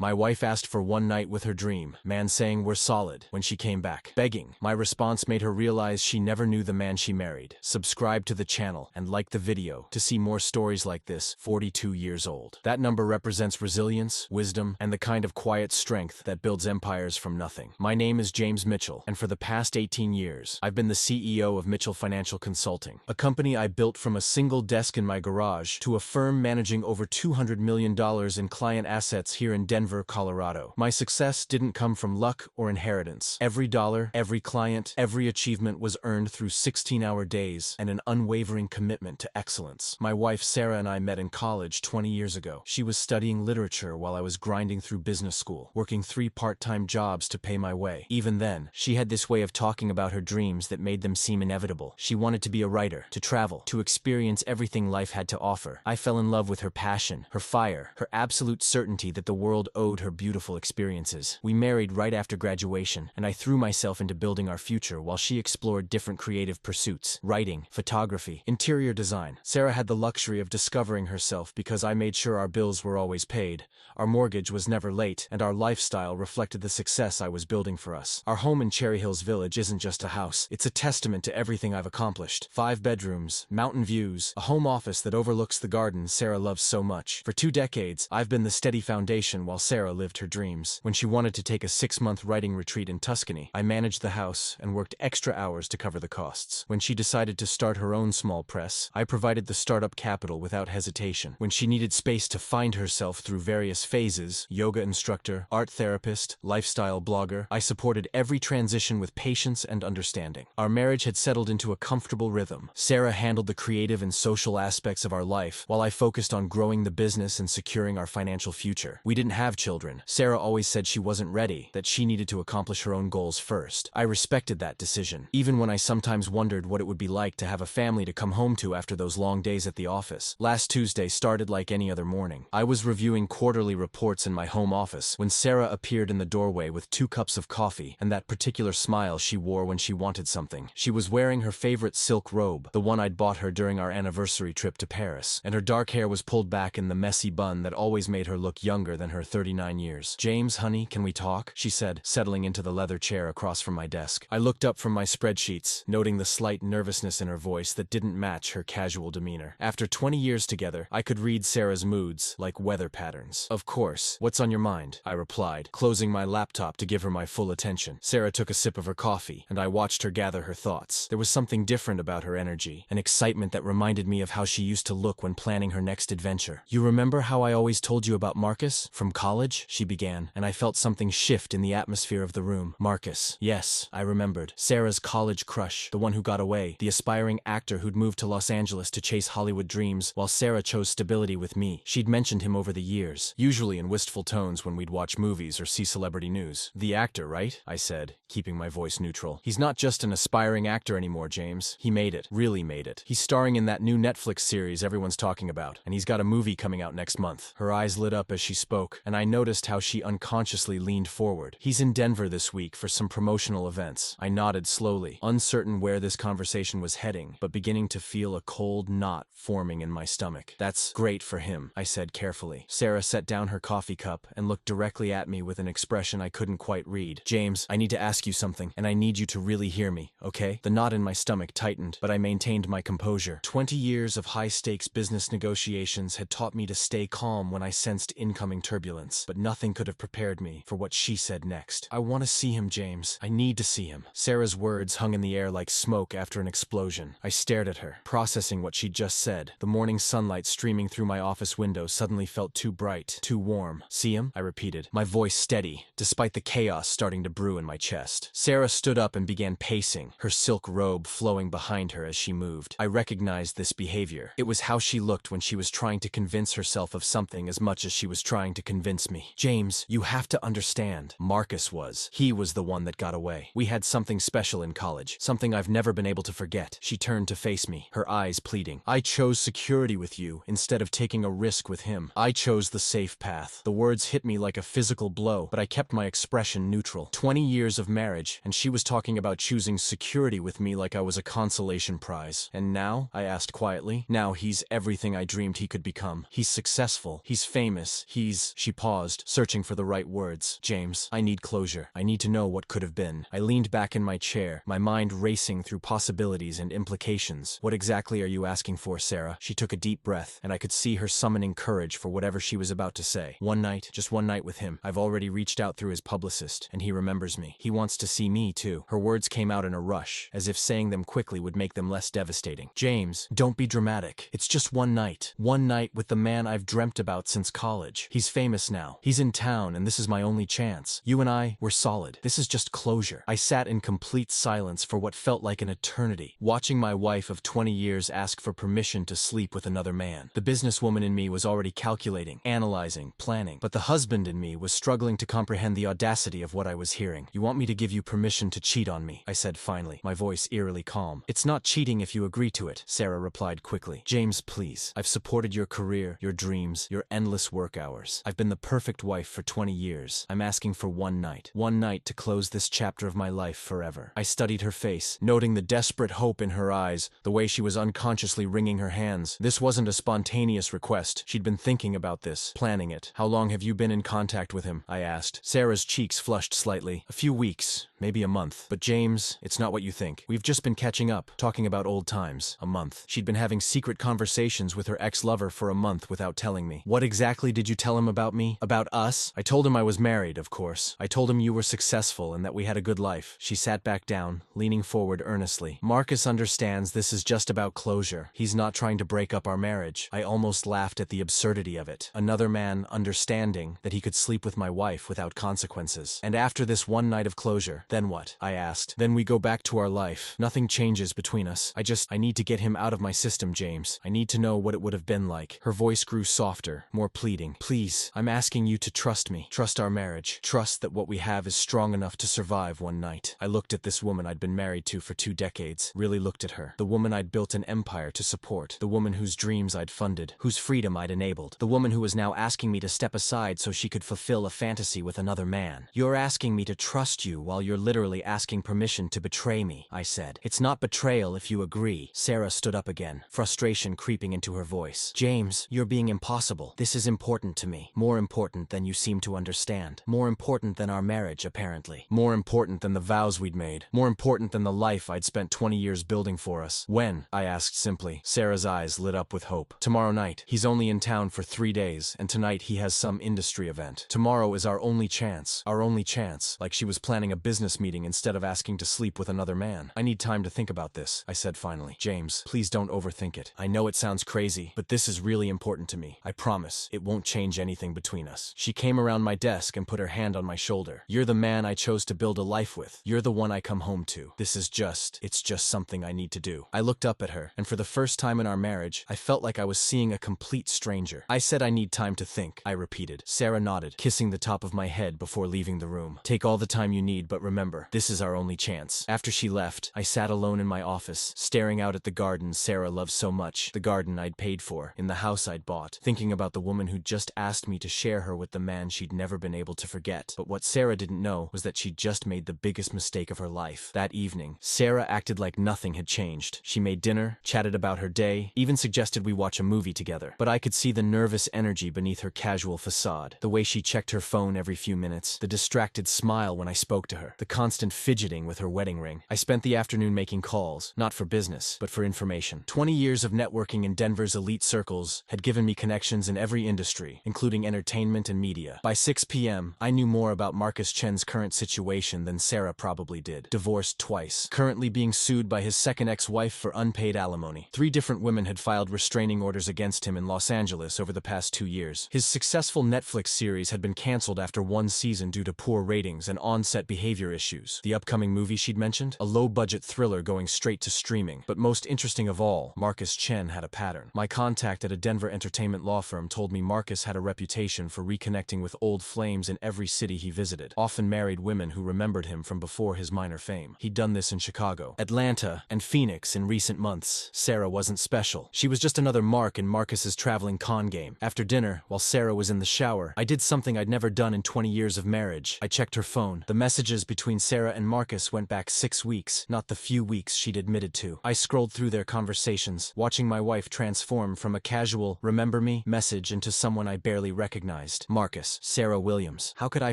My wife asked for one night with her dream, man saying we're solid, when she came back, begging. My response made her realize she never knew the man she married. Subscribe to the channel and like the video to see more stories like this, 42 years old. That number represents resilience, wisdom, and the kind of quiet strength that builds empires from nothing. My name is James Mitchell, and for the past 18 years, I've been the CEO of Mitchell Financial Consulting, a company I built from a single desk in my garage to a firm managing over $200 million in client assets here in Denver, Colorado. My success didn't come from luck or inheritance. Every dollar, every client, every achievement was earned through 16-hour days and an unwavering commitment to excellence. My wife Sarah and I met in college 20 years ago. She was studying literature while I was grinding through business school, working 3 part-time jobs to pay my way. Even then, she had this way of talking about her dreams that made them seem inevitable. She wanted to be a writer, to travel, to experience everything life had to offer. I fell in love with her passion, her fire, her absolute certainty that the world owed her beautiful experiences. We married right after graduation, and I threw myself into building our future while she explored different creative pursuits: writing, photography, interior design. Sarah had the luxury of discovering herself because I made sure our bills were always paid, our mortgage was never late, and our lifestyle reflected the success I was building for us. Our home in Cherry Hills Village isn't just a house, it's a testament to everything I've accomplished. 5 bedrooms, mountain views, a home office that overlooks the garden Sarah loves so much. For 2 decades, I've been the steady foundation while Sarah lived her dreams. When she wanted to take a 6-month writing retreat in Tuscany, I managed the house and worked extra hours to cover the costs. When she decided to start her own small press, I provided the startup capital without hesitation. When she needed space to find herself through various phases, yoga instructor, art therapist, lifestyle blogger, I supported every transition with patience and understanding. Our marriage had settled into a comfortable rhythm. Sarah handled the creative and social aspects of our life, while I focused on growing the business and securing our financial future. We didn't have children. Sarah always said she wasn't ready, that she needed to accomplish her own goals first. I respected that decision, even when I sometimes wondered what it would be like to have a family to come home to after those long days at the office. Last Tuesday started like any other morning. I was reviewing quarterly reports in my home office when Sarah appeared in the doorway with 2 cups of coffee and that particular smile she wore when she wanted something. She was wearing her favorite silk robe, the one I'd bought her during our anniversary trip to Paris, and her dark hair was pulled back in the messy bun that always made her look younger than her 39 years. "James, honey, can we talk?" she said, settling into the leather chair across from my desk. I looked up from my spreadsheets, noting the slight nervousness in her voice that didn't match her casual demeanor. After 20 years together, I could read Sarah's moods like weather patterns. "Of course, what's on your mind?" I replied, closing my laptop to give her my full attention. Sarah took a sip of her coffee, and I watched her gather her thoughts. There was something different about her energy, an excitement that reminded me of how she used to look when planning her next adventure. "You remember how I always told you about Marcus from college?" she began, and I felt something shift in the atmosphere of the room. Marcus. Yes, I remembered. Sarah's college crush, the one who got away, the aspiring actor who'd moved to Los Angeles to chase Hollywood dreams, while Sarah chose stability with me. She'd mentioned him over the years, usually in wistful tones when we'd watch movies or see celebrity news. "The actor, right?" I said, keeping my voice neutral. "He's not just an aspiring actor anymore, James. He made it. Really made it. He's starring in that new Netflix series everyone's talking about, and he's got a movie coming out next month." Her eyes lit up as she spoke, and I noticed how she unconsciously leaned forward. "He's in Denver this week for some promotional events." I nodded slowly, uncertain where this conversation was heading, but beginning to feel a cold knot forming in my stomach. "That's great for him," I said carefully. Sarah set down her coffee cup and looked directly at me with an expression I couldn't quite read. "James, I need to ask you something, and I need you to really hear me, okay?" The knot in my stomach tightened, but I maintained my composure. 20 years of high-stakes business negotiations had taught me to stay calm when I sensed incoming turbulence, but nothing could have prepared me for what she said next. "I want to see him, James. I need to see him." Sarah's words hung in the air like smoke after an explosion. I stared at her, processing what she'd just said. The morning sunlight streaming through my office window suddenly felt too bright, too warm. "See him?" I repeated, my voice steady, despite the chaos starting to brew in my chest. Sarah stood up and began pacing, her silk robe flowing behind her as she moved. I recognized this behavior. It was how she looked when she was trying to convince herself of something as much as she was trying to convince me. "James, you have to understand. Marcus was. He was the one that got away. We had something special in college, something I've never been able to forget." She turned to face me, her eyes pleading. "I chose security with you instead of taking a risk with him. I chose the safe path." The words hit me like a physical blow, but I kept my expression neutral. 20 years of marriage, and she was talking about choosing security with me like I was a consolation prize. "And now?" I asked quietly. "Now he's everything I dreamed he could become. He's successful. He's famous. She paused paused, searching for the right words. James, I need closure. I need to know what could have been. I leaned back in my chair, my mind racing through possibilities and implications. What exactly are you asking for, Sarah? She took a deep breath, and I could see her summoning courage for whatever she was about to say. One night, just one night with him. I've already reached out through his publicist, and he remembers me. He wants to see me, too. Her words came out in a rush, as if saying them quickly would make them less devastating. James, don't be dramatic. It's just one night. One night with the man I've dreamt about since college. He's famous now. He's in town, and this is my only chance. You and I, we're solid. This is just closure. I sat in complete silence for what felt like an eternity, watching my wife of 20 years ask for permission to sleep with another man. The businesswoman in me was already calculating, analyzing, planning, but the husband in me was struggling to comprehend the audacity of what I was hearing. You want me to give you permission to cheat on me? I said finally, my voice eerily calm. It's not cheating if you agree to it, Sarah replied quickly. James, please. I've supported your career, your dreams, your endless work hours. I've been the perfect wife for 20 years. I'm asking for one night to close this chapter of my life forever. I studied her face, noting the desperate hope in her eyes, the way she was unconsciously wringing her hands. This wasn't a spontaneous request. She'd been thinking about this, planning it. How long have you been in contact with him? I asked. Sarah's cheeks flushed slightly. A few weeks. Maybe a month. But James, it's not what you think. We've just been catching up, talking about old times. A month. She'd been having secret conversations with her ex-lover for a month without telling me. What exactly did you tell him about me? About us? I told him I was married, of course. I told him you were successful and that we had a good life. She sat back down, leaning forward earnestly. Marcus understands this is just about closure. He's not trying to break up our marriage. I almost laughed at the absurdity of it. Another man understanding that he could sleep with my wife without consequences. And after this one night of closure, then what? I asked. Then we go back to our life. Nothing changes between us. I need to get him out of my system, James. I need to know what it would have been like. Her voice grew softer, more pleading. Please, I'm asking you to trust me. Trust our marriage. Trust that what we have is strong enough to survive one night. I looked at this woman I'd been married to for 2 decades. Really looked at her. The woman I'd built an empire to support. The woman whose dreams I'd funded. Whose freedom I'd enabled. The woman who was now asking me to step aside so she could fulfill a fantasy with another man. You're asking me to trust you while you're literally asking permission to betray me, I said. It's not betrayal if you agree. Sarah stood up again, frustration creeping into her voice. James, you're being impossible. This is important to me. More important than you seem to understand. More important than our marriage, apparently. More important than the vows we'd made. More important than the life I'd spent 20 years building for us. When? I asked simply. Sarah's eyes lit up with hope. Tomorrow night. He's only in town for 3 days, and tonight he has some industry event. Tomorrow is our only chance. Our only chance. Like she was planning a business meeting instead of asking to sleep with another man. I need time to think about this, I said finally. James, please don't overthink it. I know it sounds crazy, but this is really important to me. I promise, it won't change anything between us. She came around my desk and put her hand on my shoulder. You're the man I chose to build a life with. You're the one I come home to. It's just something I need to do. I looked up at her, and for the first time in our marriage, I felt like I was seeing a complete stranger. I said I need time to think, I repeated. Sarah nodded, kissing the top of my head before leaving the room. Take all the time you need, but remember, this is our only chance. After she left, I sat alone in my office, staring out at the garden Sarah loved so much, the garden I'd paid for, in the house I'd bought, thinking about the woman who'd just asked me to share her with the man she'd never been able to forget. But what Sarah didn't know was that she'd just made the biggest mistake of her life. That evening, Sarah acted like nothing had changed. She made dinner, chatted about her day, even suggested we watch a movie together. But I could see the nervous energy beneath her casual facade, the way she checked her phone every few minutes, the distracted smile when I spoke to her, the constant fidgeting with her wedding ring. I spent the afternoon making calls, not for business, but for information. 20 years of networking in Denver's elite circles had given me connections in every industry, including entertainment and media. By 6 p.m., I knew more about Marcus Chen's current situation than Sarah probably did. Divorced twice, currently being sued by his second ex-wife for unpaid alimony. 3 different women had filed restraining orders against him in Los Angeles over the past 2 years. His successful Netflix series had been canceled after 1 season due to poor ratings and on-set behavior issues. The upcoming movie she'd mentioned? A low-budget thriller going straight to streaming. But most interesting of all, Marcus Chen had a pattern. My contact at a Denver entertainment law firm told me Marcus had a reputation for reconnecting with old flames in every city he visited, often married women who remembered him from before his minor fame. He'd done this in Chicago, Atlanta, and Phoenix in recent months. Sarah wasn't special. She was just another mark in Marcus's traveling con game. After dinner, while Sarah was in the shower, I did something I'd never done in 20 years of marriage. I checked her phone. The messages between between Sarah and Marcus went back 6 weeks, not the few weeks she'd admitted to. I scrolled through their conversations, watching my wife transform from a casual, "remember me?" message into someone I barely recognized. Marcus, Sarah Williams. How could I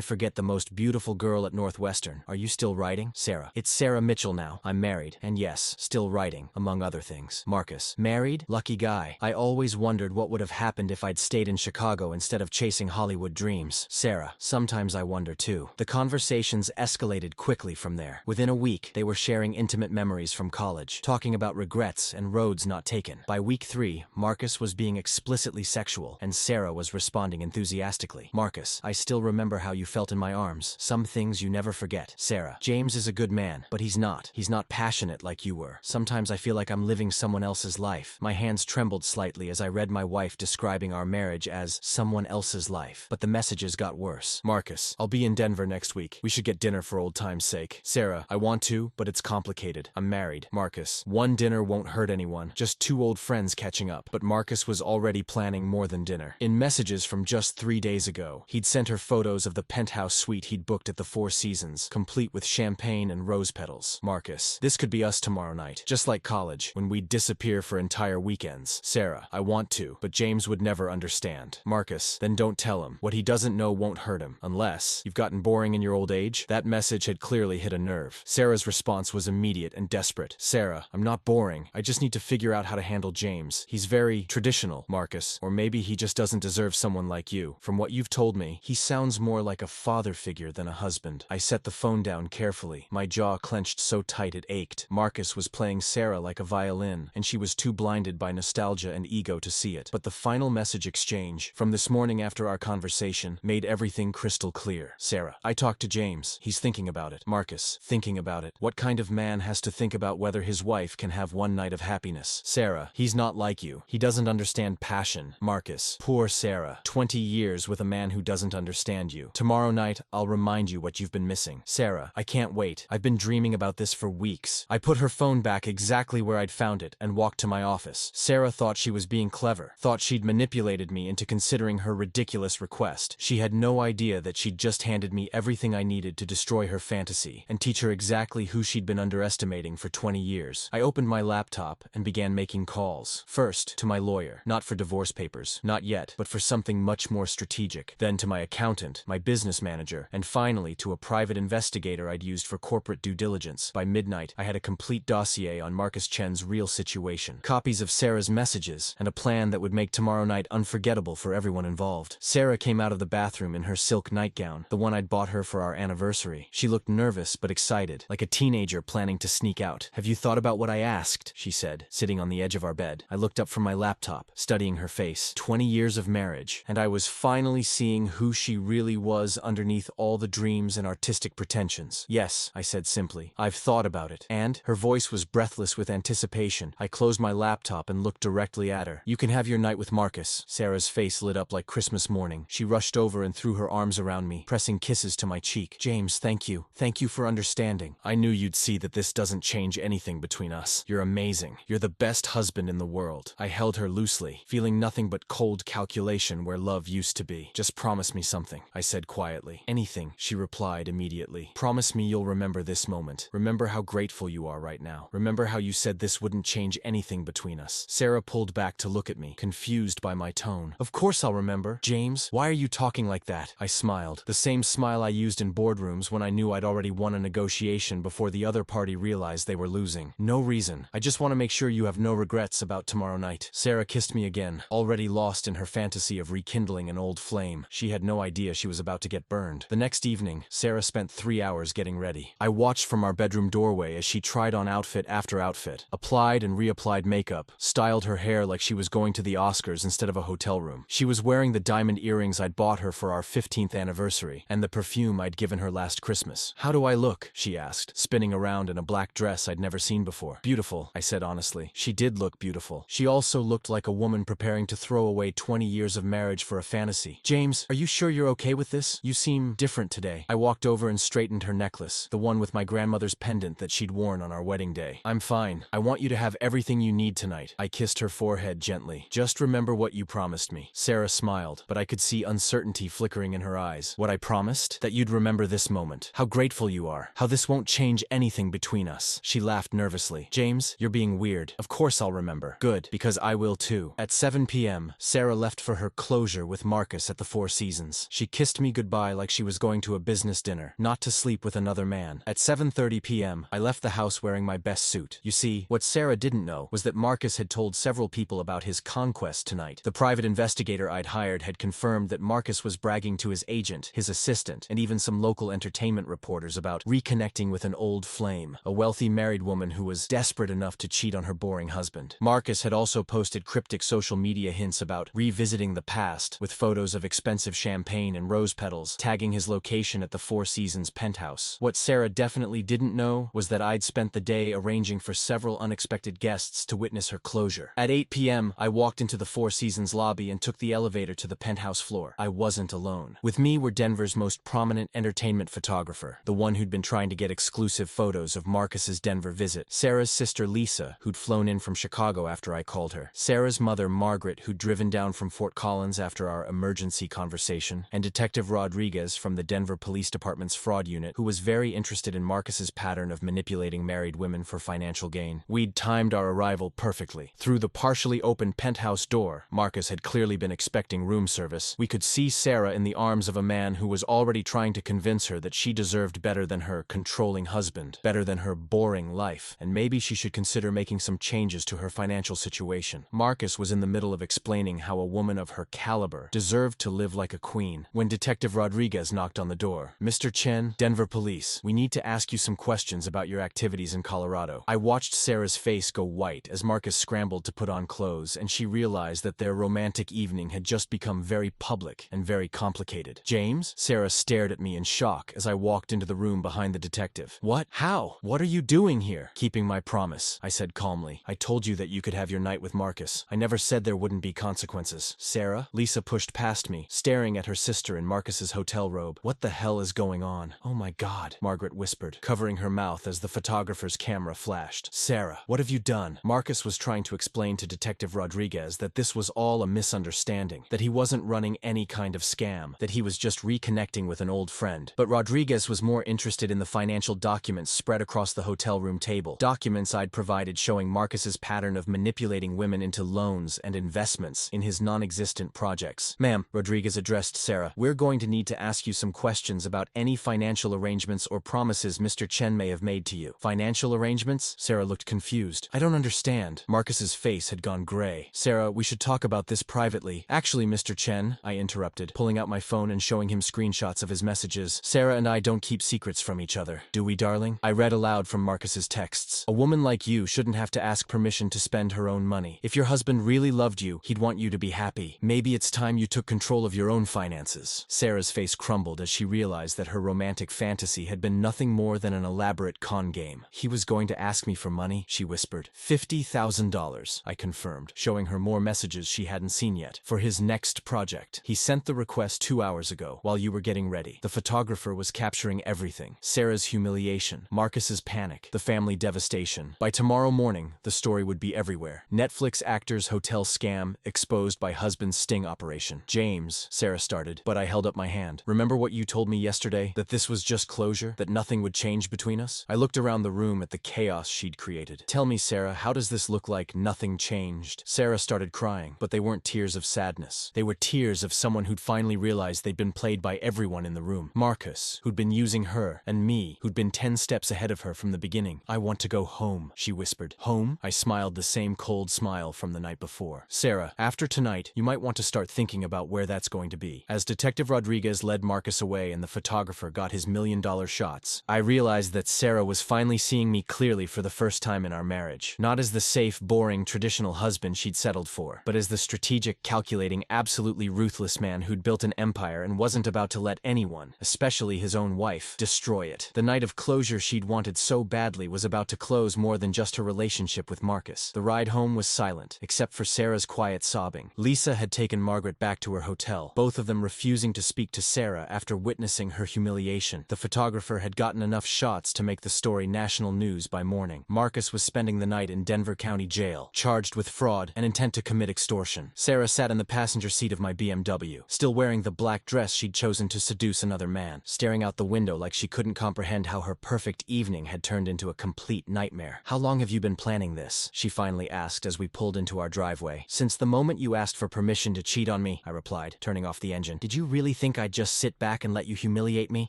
forget the most beautiful girl at Northwestern? Are you still writing? Sarah. It's Sarah Mitchell now. I'm married. And yes, still writing, among other things. Marcus. Married? Lucky guy. I always wondered what would have happened if I'd stayed in Chicago instead of chasing Hollywood dreams. Sarah. Sometimes I wonder too. The conversations escalated quickly from there. Within a week, they were sharing intimate memories from college, talking about regrets and roads not taken. By week 3, Marcus was being explicitly sexual, and Sarah was responding enthusiastically. Marcus. I still remember how you felt in my arms. Some things you never forget. Sarah. James is a good man, but he's not. He's not passionate like you were. Sometimes I feel like I'm living someone else's life. My hands trembled slightly as I read my wife describing our marriage as someone else's life. But the messages got worse. Marcus. I'll be in Denver next week. We should get dinner for old time's sake. Sarah. I want to, but it's complicated. I'm married. Marcus. One dinner won't hurt anyone. Just 2 old friends catching up. But Marcus was already planning more than dinner. In messages from just 3 days ago, he'd sent her photos of the penthouse suite he'd booked at the Four Seasons, complete with champagne and rose petals. Marcus. This could be us tomorrow night. Just like college, when we'd disappear for entire weekends. Sarah. I want to, but James would never understand. Marcus. Then don't tell him. What he doesn't know won't hurt him. Unless you've gotten boring in your old age. That message had clearly hit a nerve. Sarah's response was immediate and desperate. Sarah. I'm not boring. I just need to figure out how to handle James. He's very traditional, Marcus. Or maybe he just doesn't deserve someone like you. From what you've told me, he sounds more like a father figure than a husband. I set the phone down carefully. My jaw clenched so tight it ached. Marcus was playing Sarah like a violin, and she was too blinded by nostalgia and ego to see it. But the final message exchange, from this morning after our conversation, made everything crystal clear. Sarah. I talked to James. He's thinking about it. Marcus. Thinking about it. What kind of man has to think about whether his wife can have one night of happiness? Sarah. He's not like you. He doesn't understand passion. Marcus. Poor Sarah. 20 years with a man who doesn't understand you. Tomorrow night, I'll remind you what you've been missing. Sarah. I can't wait. I've been dreaming about this for weeks. I put her phone back exactly where I'd found it and walked to my office. Sarah thought she was being clever, thought she'd manipulated me into considering her ridiculous request. She had no idea that she'd just handed me everything I needed to destroy her fantasy and teach her exactly who she'd been underestimating for 20 years. I opened my laptop and began making calls. First, to my lawyer, not for divorce papers, not yet, but for something much more strategic. Then to my accountant, my business manager, and finally to a private investigator I'd used for corporate due diligence. By midnight, I had a complete dossier on Marcus Chen's real situation, copies of Sarah's messages, and a plan that would make tomorrow night unforgettable for everyone involved. Sarah came out of the bathroom in her silk nightgown, the one I'd bought her for our anniversary. She looked nervous but excited, like a teenager planning to sneak out. Have you thought about what I asked? She said, sitting on the edge of our bed. I looked up from my laptop, studying her face. 20 years of marriage, and I was finally seeing who she really was underneath all the dreams and artistic pretensions. Yes, I said simply. I've thought about it. And? Her voice was breathless with anticipation. I closed my laptop and looked directly at her. You can have your night with Marcus. Sarah's face lit up like Christmas morning. She rushed over and threw her arms around me, pressing kisses to my cheek. James, thank you. Thank you for understanding. I knew you'd see that this doesn't change anything between us. You're amazing. You're the best husband in the world. I held her loosely, feeling nothing but cold calculation where love used to be. Just promise me something, I said quietly. Anything, she replied immediately. Promise me you'll remember this moment. Remember how grateful you are right now. Remember how you said this wouldn't change anything between us. Sarah pulled back to look at me, confused by my tone. Of course I'll remember. James, why are you talking like that? I smiled. The same smile I used in boardrooms when I knew I'd already won a negotiation before the other party realized they were losing. No reason. I just want to make sure you have no regrets about tomorrow night. Sarah kissed me again, already lost in her fantasy of rekindling an old flame. She had no idea she was about to get burned. The next evening, Sarah spent 3 hours getting ready. I watched from our bedroom doorway as she tried on outfit after outfit, applied and reapplied makeup, styled her hair like she was going to the Oscars instead of a hotel room. She was wearing the diamond earrings I'd bought her for our 15th anniversary, and the perfume I'd given her last Christmas. How do I look? She asked, spinning around in a black dress I'd never seen before. Beautiful, I said honestly. She did look beautiful. She also looked like a woman preparing to throw away 20 years of marriage for a fantasy. James, are you sure you're okay with this? You seem different today. I walked over and straightened her necklace, the one with my grandmother's pendant that she'd worn on our wedding day. I'm fine. I want you to have everything you need tonight. I kissed her forehead gently. Just remember what you promised me. Sarah smiled, but I could see uncertainty flickering in her eyes. What I promised? That you'd remember this moment. How grateful you are. How this won't change anything between us. She laughed nervously. James, you're being weird. Of course I'll remember. Good, because I will too. At 7 p.m., Sarah left for her closure with Marcus at the Four Seasons. She kissed me goodbye like she was going to a business dinner, not to sleep with another man. At 7:30 p.m., I left the house wearing my best suit. You see, what Sarah didn't know was that Marcus had told several people about his conquest tonight. The private investigator I'd hired had confirmed that Marcus was bragging to his agent, his assistant, and even some local entertainment reporters about reconnecting with an old flame, a wealthy married woman who was desperate enough to cheat on her boring husband. Marcus had also posted cryptic social media hints about revisiting the past, with photos of expensive champagne and rose petals, tagging his location at the Four Seasons penthouse. What Sarah definitely didn't know was that I'd spent the day arranging for several unexpected guests to witness her closure. At 8 p.m., I walked into the Four Seasons lobby and took the elevator to the penthouse floor. I wasn't alone. With me were Denver's most prominent entertainment photographer, the one who'd been trying to get exclusive photos of Marcus's Denver visit, Sarah's sister Lisa, who'd flown in from Chicago after I called her, Sarah's mother Margaret, who'd driven down from Fort Collins after our emergency conversation, and Detective Rodriguez from the Denver Police Department's fraud unit, who was very interested in Marcus's pattern of manipulating married women for financial gain. We'd timed our arrival perfectly. Through the partially open penthouse door, Marcus had clearly been expecting room service. We could see Sarah in the arms of a man who was already trying to convince her that she deserved better than her controlling husband, better than her boring life, and maybe she should consider making some changes to her financial situation. Marcus was in the middle of explaining how a woman of her caliber deserved to live like a queen when Detective Rodriguez knocked on the door. Mr. Chen, Denver Police, we need to ask you some questions about your activities in Colorado. I watched Sarah's face go white as Marcus scrambled to put on clothes, and she realized that their romantic evening had just become very public and very complicated. James? Sarah stared at me in shock as I walked into the room behind the detective. What? How? What are you doing here? Keeping my promise, I said calmly. I told you that you could have your night with Marcus. I never said there wouldn't be consequences. Sarah? Lisa pushed past me, staring at her sister in Marcus's hotel robe. What the hell is going on? Oh my God, Margaret whispered, covering her mouth as the photographer's camera flashed. Sarah, what have you done? Marcus was trying to explain to Detective Rodriguez that this was all a misunderstanding, that he wasn't running any kind of scam, that he was just reconnecting with an old friend. But Rodriguez was more interested in the financial documents spread across the hotel room table, documents I'd provided showing Marcus's pattern of manipulating women into loans and investments in his non-existent projects. Ma'am, Rodriguez addressed Sarah, we're going to need to ask you some questions about any financial arrangements or promises Mr. Chen may have made to you. Financial arrangements? Sarah looked confused. I don't understand. Marcus's face had gone gray. Sarah, we should talk about this privately. Actually, Mr. Chen, I interrupted, pulling out my phone and showing him screenshots of his messages. Sarah and I don't keep secrets from each other. Do we, darling? I read aloud from Marcus's texts. A woman like you shouldn't have to ask permission to spend her own money. If your husband really loved you, he'd want you to be happy. Maybe it's time you took control of your own finances. Sarah's face crumbled as she realized that her romantic fantasy had been nothing more than an elaborate con game. He was going to ask me for money, she whispered. $50,000, I confirmed, showing her more messages she hadn't seen yet. For his next project. He sent the request 2 hours ago, while you were getting ready. The photographer was capturing everything. Sarah's humiliation, Marcus's panic, the family devastation. By tomorrow morning, the story would be everywhere. Netflix actor's hotel scam exposed by husband's sting operation. James, Sarah started, but I held up my hand. Remember what you told me yesterday? That this was just closure? That nothing would change between us? I looked around the room at the chaos she'd created. Tell me, Sarah, how does this look like nothing changed? Sarah started crying, but they weren't tears of sadness. They were tears of someone who'd finally realized they'd been played by everyone in the room. Marcus, who'd been using her, and me, who'd been 10 steps ahead of her from the beginning. I want to go home, she whispered. Home? I smiled the same cold smile from the night before. Sarah, after tonight, you might want to start thinking about where that's going to be. As Detective Rodriguez led Marcus away and the photographer got his $1,000,000 shots, I realized that Sarah was finally seeing me clearly for the first time in our marriage. Not as the safe, boring, traditional husband she'd settled for, but as the strategic, calculating, absolutely ruthless man who'd built an empire and wasn't about to let anyone, especially his own wife, destroy it. The night of closure she'd wanted so badly was about to close more than just her relationship with Marcus. The ride home was silent, except for Sarah's quiet sobbing. Lisa had taken Margaret back to her hotel, both of them refusing to speak to Sarah after witnessing her humiliation. The photographer had gotten enough shots to make the story national news by morning. Marcus was spending the night in Denver County Jail, charged with fraud and intent to commit extortion. Sarah sat in the passenger seat of my BMW, still wearing the black dress she'd chosen to seduce another man, staring out the window like she couldn't comprehend how her perfect evening had turned into a complete nightmare. "How long have you been planning this?" she finally asked as we pulled into our driveway. "Since the moment you asked for permission to cheat on me," I replied, turning off the engine. "Did you really think I'd just sit back and let you humiliate me?"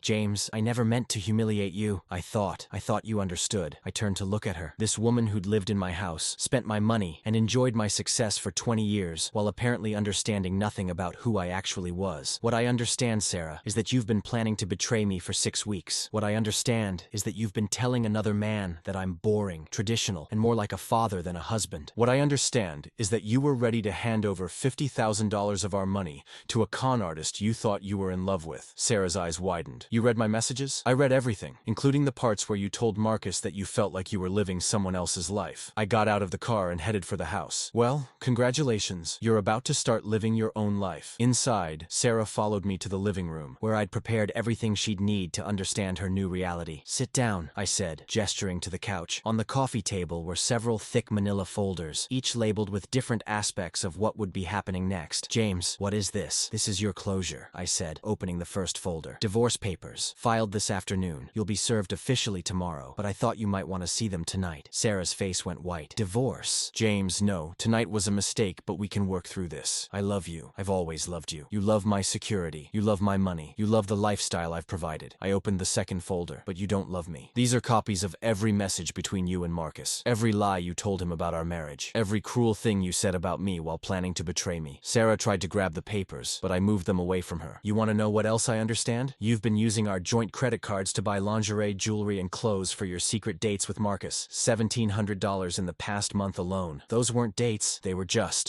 "James, I never meant to humiliate you. I thought you understood." I turned to look at her. This woman who'd lived in my house, spent my money, and enjoyed my success for 20 years, while apparently understanding nothing about who I actually was. "What I understand, Sarah, is that you've been planning to betray me for 6 weeks. What I understand is that you've been telling another man that I'm boring, traditional, and more like a father than a husband. What I understand is that you were ready to hand over $50,000 of our money to a con artist you thought you were in love with." Sarah's eyes widened. "You read my messages?" "I read everything, including the parts where you told Marcus that you felt like you were living someone else's life." I got out of the car and headed for the house. "Well, congratulations. You're about to start living your own life." Inside, Sarah followed me to the living room, where I'd prepared everything she'd need to understand her new reality. "Sit down," I said, gesturing to the couch. On the coffee table were several thick manila folders, each labeled with different aspects of what would be happening next. "James, what is this?" "This is your closure," I said, opening the first folder. "Divorce papers, filed this afternoon. You'll be served officially tomorrow, but I thought you might want to see them tonight." Sarah's face went white. "Divorce?" "James, no. Tonight was a mistake, but we can work through this. I love you. I've always loved you. You love my security. You love my money. You love the lifestyle I've provided." I opened the second folder. "But you don't love me. These are copies of every message between you and Marcus. Every lie you told him about our marriage. Every cruel thing you said about me while planning to betray me." Sarah tried to grab the papers, but I moved them away from her. "You want to know what else I understand? You've been using our joint credit cards to buy lingerie, jewelry, and clothes for your secret dates with Marcus. $1,700 in the past month alone. Those weren't dates. They were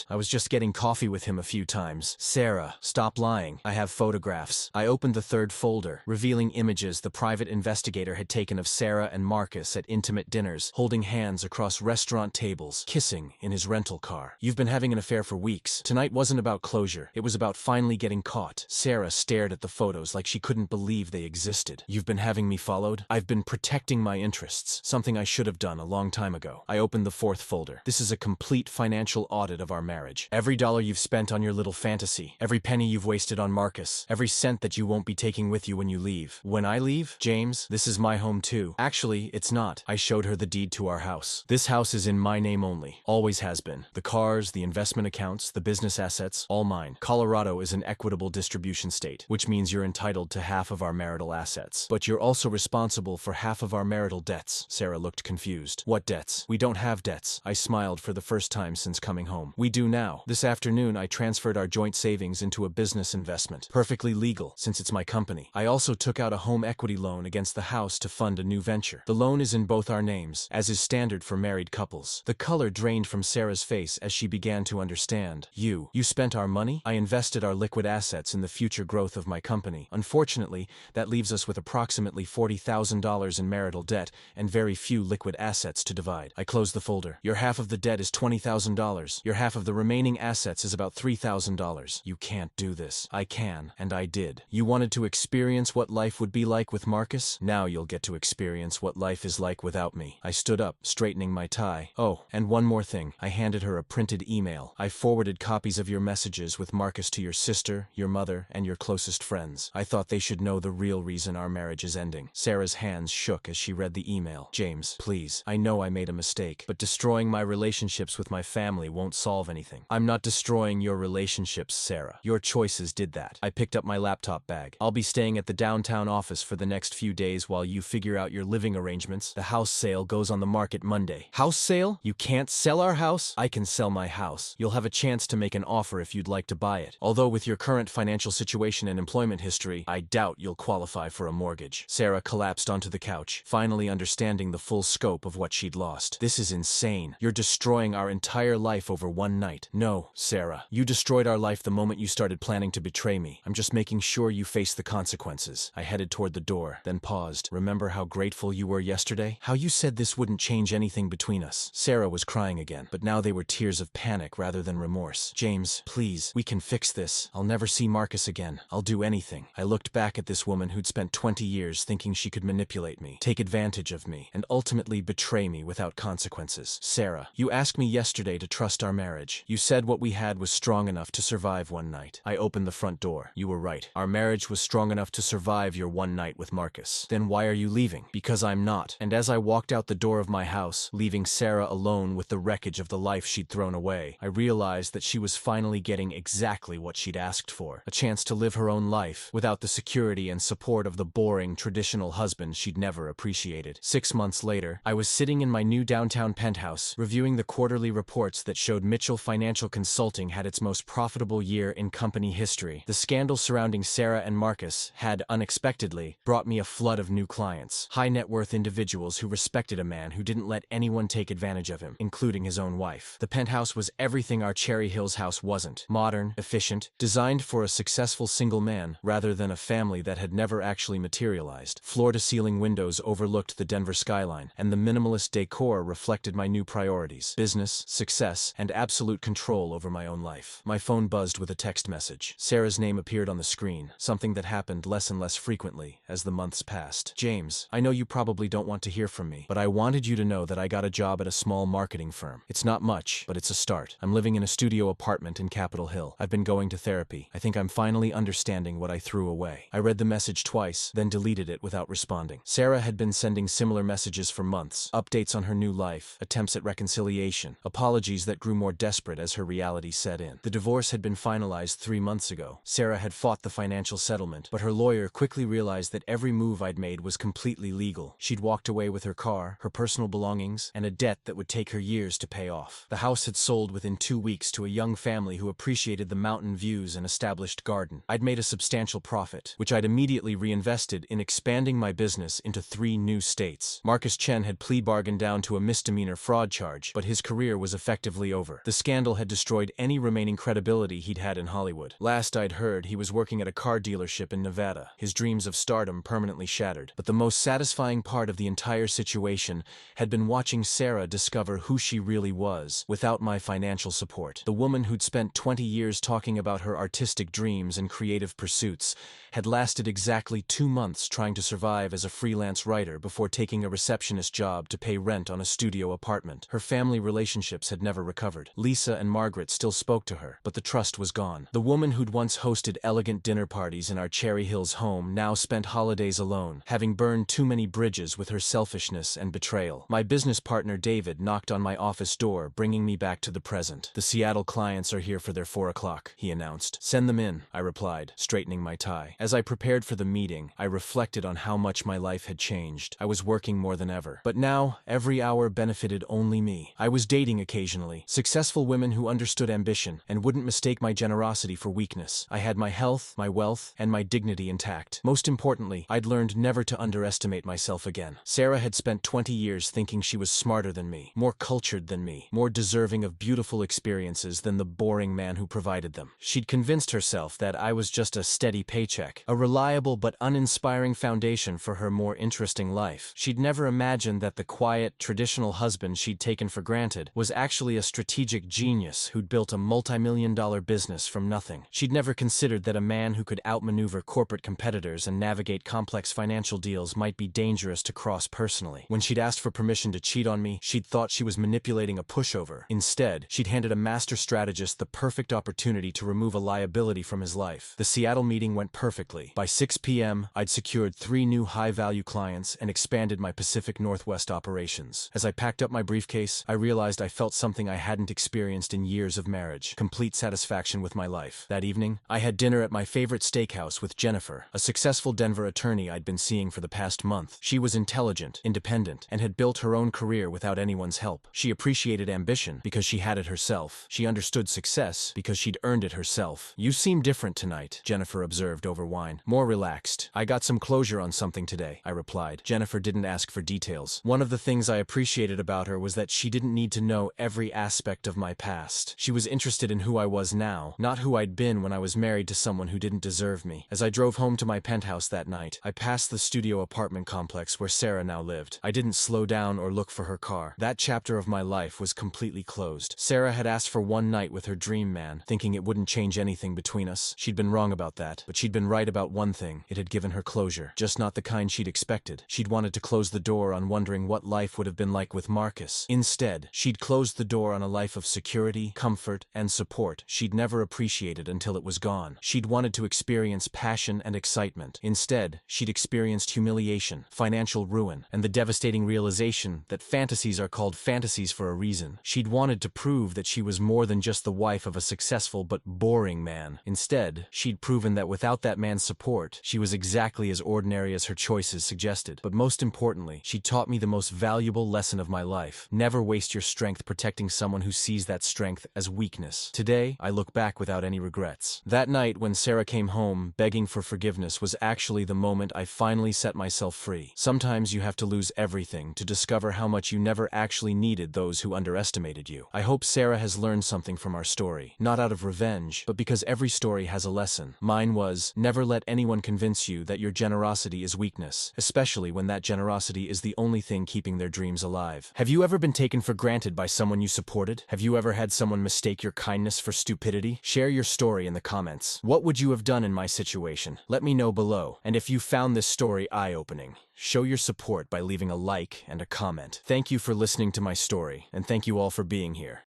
I was just getting coffee with him a few times." "Sarah, stop lying. I have photographs." I opened the third folder, revealing images the private investigator had taken of Sarah and Marcus at intimate dinners, holding hands across restaurant tables, kissing in his rental car. "You've been having an affair for weeks. Tonight wasn't about closure. It was about finally getting caught." Sarah stared at the photos like she couldn't believe they existed. "You've been having me followed?" "I've been protecting my interests, something I should have done a long time ago." I opened the fourth folder. "This is a complete financial audit of our marriage. Every dollar you've spent on your little fantasy, every penny you've wasted on Marcus, every cent that you won't be taking with you when you leave." "When I leave? James, this is my home too." "Actually, it's not." I showed her the deed to our house. "This house is in my name only. Always has been. The cars, the investment accounts, the business assets, all mine. Colorado is an equitable distribution state, which means you're entitled to half of our marital assets. But you're also responsible for half of our marital debts." Sarah looked confused. "What debts?" "We don't have debts." I smiled for the first time since coming home. "We do now. This afternoon I transferred our joint savings into a business investment. Perfectly legal, since it's my company. I also took out a home equity loan against the house to fund a new venture. The loan is in both our names, as is standard for married couples." The color drained from Sarah's face as she began to understand. You spent our money?" "I invested our liquid assets in the future growth of my company. Unfortunately, that leaves us with approximately $40,000 in marital debt and very few liquid assets to divide." I closed the folder. "Your half of the debt is $20,000. Your half of the remaining assets is about $3,000. You can't do this." "I can, and I did. You wanted to experience what life would be like with Marcus? Now you'll get to experience what life is like without me." I stood up, straightening my tie. "Oh, and one more thing." I handed her a printed email. "I forwarded copies of your messages with Marcus to your sister, your mother, and your closest friends. I thought they should know the real reason our marriage is ending." Sarah's hands shook as she read the email. "James, please. I know I made a mistake, but destroying my relationships with my family won't solve anything." "I'm not destroying your relationships, Sarah. Your choices did that." I picked up my laptop bag. "I'll be staying at the downtown office for the next few days while you figure out your living arrangements. The house sale goes on the market Monday." "House sale? You can't sell our house?" "I can sell my house. You'll have a chance to make an offer if you'd like to buy it. Although with your current financial situation and employment history, I doubt you'll qualify for a mortgage." Sarah collapsed onto the couch, finally understanding the full scope of what she'd lost. "This is insane. You're destroying our entire life over one night." "No, Sarah. You destroyed our life the moment you started planning to betray me. I'm just making sure you face the consequences." I headed toward the door, then paused. "Remember how grateful you were yesterday? How you said this wouldn't change anything between us?" Sarah was crying again, but now they were tears of panic rather than remorse. "James, please, we can fix this. I'll never see Marcus again. I'll do anything." I looked back at this woman who'd spent 20 years thinking she could manipulate me, take advantage of me, and ultimately betray me without consequences. "Sarah, you asked me yesterday to trust our marriage. You said what we had was strong enough to survive one night." I opened the front door. "You were right. Our marriage was strong enough to survive your one night with Marcus. Then why are you leaving? Because I'm not. And as I walked out the door of my house, leaving Sarah alone with the wreckage of the life she'd thrown away, I realized that she was finally getting exactly what she'd asked for. A chance to live her own life, without the security and support of the boring, traditional husband she'd never appreciated. 6 months later, I was sitting in my new downtown penthouse, reviewing the quarterly reports that showed Mitchell Financial Consulting had its most profitable year in company history. The scandal surrounding Sarah and Marcus had, unexpectedly, brought me a flood of new clients. High-net-worth individuals who respected a man who didn't let anyone take advantage of him, including his own wife. The penthouse was everything our Cherry Hills house wasn't. Modern, efficient, designed for a successful single man, rather than a family that had never actually materialized. Floor-to-ceiling windows overlooked the Denver skyline, and the minimalist decor reflected my new priorities: business, success, and absolute control over my own life. My phone buzzed with a text message. Sarah's name appeared on the screen, something that happened less and less frequently as the months passed. "James, I know you probably don't want to hear from me, but I wanted you to know that I got a job at a small marketing firm. It's not much, but it's a start. I'm living in a studio apartment in Capitol Hill. I've been going to therapy. I think I'm finally understanding what I threw away." I read the message twice, then deleted it without responding. Sarah had been sending similar messages for months, updates on her new life, attempts at reconciliation, apologies that grew more desperate as her reality set in. The divorce had been finalized 3 months ago. Sarah had fought the financial settlement, but her lawyer quickly realized that every move I'd made was completely legal. She'd walked away with her car, her personal belongings, and a debt that would take her years to pay off. The house had sold within 2 weeks to a young family who appreciated the mountain views and established garden. I'd made a substantial profit, which I'd immediately reinvested in expanding my business into 3 new states. Marcus Chen had plea bargained down to a misdemeanor fraud charge, but his career was effectively over. The scandal had destroyed any remaining credibility he'd had in Hollywood. Last I'd heard, he was working at a car dealership in Nevada, his dreams of stardom permanently shattered. But the most satisfying part of the entire situation had been watching Sarah discover who she really was, without my financial support. The woman who'd spent 20 years talking about her artistic dreams and creative pursuits had lasted exactly 2 months trying to survive as a freelance writer before taking a receptionist job to pay rent on a studio apartment. Her family relationships had never recovered. Lisa and Margaret still spoke to her, but the trust was gone. The woman who'd once hosted elegant dinner parties in our Cherry Hills home now spent holidays alone, having burned too many bridges with her selfishness and betrayal. My business partner David knocked on my office door, bringing me back to the present. "The Seattle clients are here for their 4 o'clock, he announced. "Send them in," I replied, straightening my tie. As I prepared for the meeting, I reflected on how much my life had changed. I was working more than ever. But now, every hour benefited only me. I was dating occasionally, successful women who understood ambition and wouldn't mistake my generosity for weakness. I had my health, my wealth, and my dignity intact. Most importantly, I'd learned never to underestimate myself again. Sarah had spent 20 years thinking she was smarter than me, more cultured than me, more deserving of beautiful experiences than the boring man who provided them. She'd convinced herself that I was just a steady paycheck, a reliable but uninspiring foundation for her more interesting life. She'd never imagined that the quiet, traditional husband she'd taken for granted was actually a strategic genius who'd built a multi-million-dollar business from nothing. She'd never considered that a man who could outmaneuver corporate competitors and navigate complex financial deals might be dangerous to cross personally. When she'd asked for permission to cheat on me, she'd thought she was manipulating a pushover. Instead, she'd handed a master strategist the perfect opportunity to remove a liability from his life. The Seattle meeting went perfectly. By 6 p.m., I'd secured 3 new high-value clients and expanded my Pacific Northwest operations. As I packed up my briefcase, I realized I felt something I hadn't experienced in years of marriage: complete satisfaction with my life. That evening, I had dinner at my favorite steakhouse with Jennifer, a successful Denver attorney I'd been seeing for the past month. She was intelligent, independent, and had built her own career without anyone's help. She appreciated ambition because she had it herself. She understood success because she'd earned it herself. "You seem different tonight," Jennifer observed over wine. "More relaxed." "I got some closure on something today," I replied. Jennifer didn't ask for details. One of the things I appreciated about her was that she didn't need to know every aspect of my past. She was interested in who I was now, not who I'd been when I was married to someone who didn't deserve me. As I drove home to my penthouse that night, I passed the studio apartment complex where Sarah now lived. I didn't slow down or look for her car. That chapter of my life was completely closed. Sarah had asked for one night with her dream man, thinking it wouldn't change anything between us. She'd been wrong about that, but she'd been right about one thing: it had given her closure, just not the kind she'd expected. She'd wanted to close the door on wondering what life would have been like with Marcus. Instead, she'd closed the door on a life of security, comfort, and support she'd never appreciated until it was gone. She'd wanted to experience passion and excitement, fulfillment. Instead, she'd experienced humiliation, financial ruin, and the devastating realization that fantasies are called fantasies for a reason. She'd wanted to prove that she was more than just the wife of a successful but boring man. Instead, she'd proven that without that man's support, she was exactly as ordinary as her choices suggested. But most importantly, she taught me the most valuable lesson of my life. Never waste your strength protecting someone who sees that strength as weakness. Today, I look back without any regrets. That night when Sarah came home, begging for forgiveness was actually the moment I finally set myself free. Sometimes you have to lose everything to discover how much you never actually needed those who underestimated you. I hope Sarah has learned something from our story, not out of revenge, but because every story has a lesson. Mine was, never let anyone convince you that your generosity is weakness, especially when that generosity is the only thing keeping their dreams alive. Have you ever been taken for granted by someone you supported? Have you ever had someone mistake your kindness for stupidity? Share your story in the comments. What would you have done in my situation? Let me know below. And if you found this story eye-opening, show your support by leaving a like and a comment. Thank you for listening to my story, and thank you all for being here.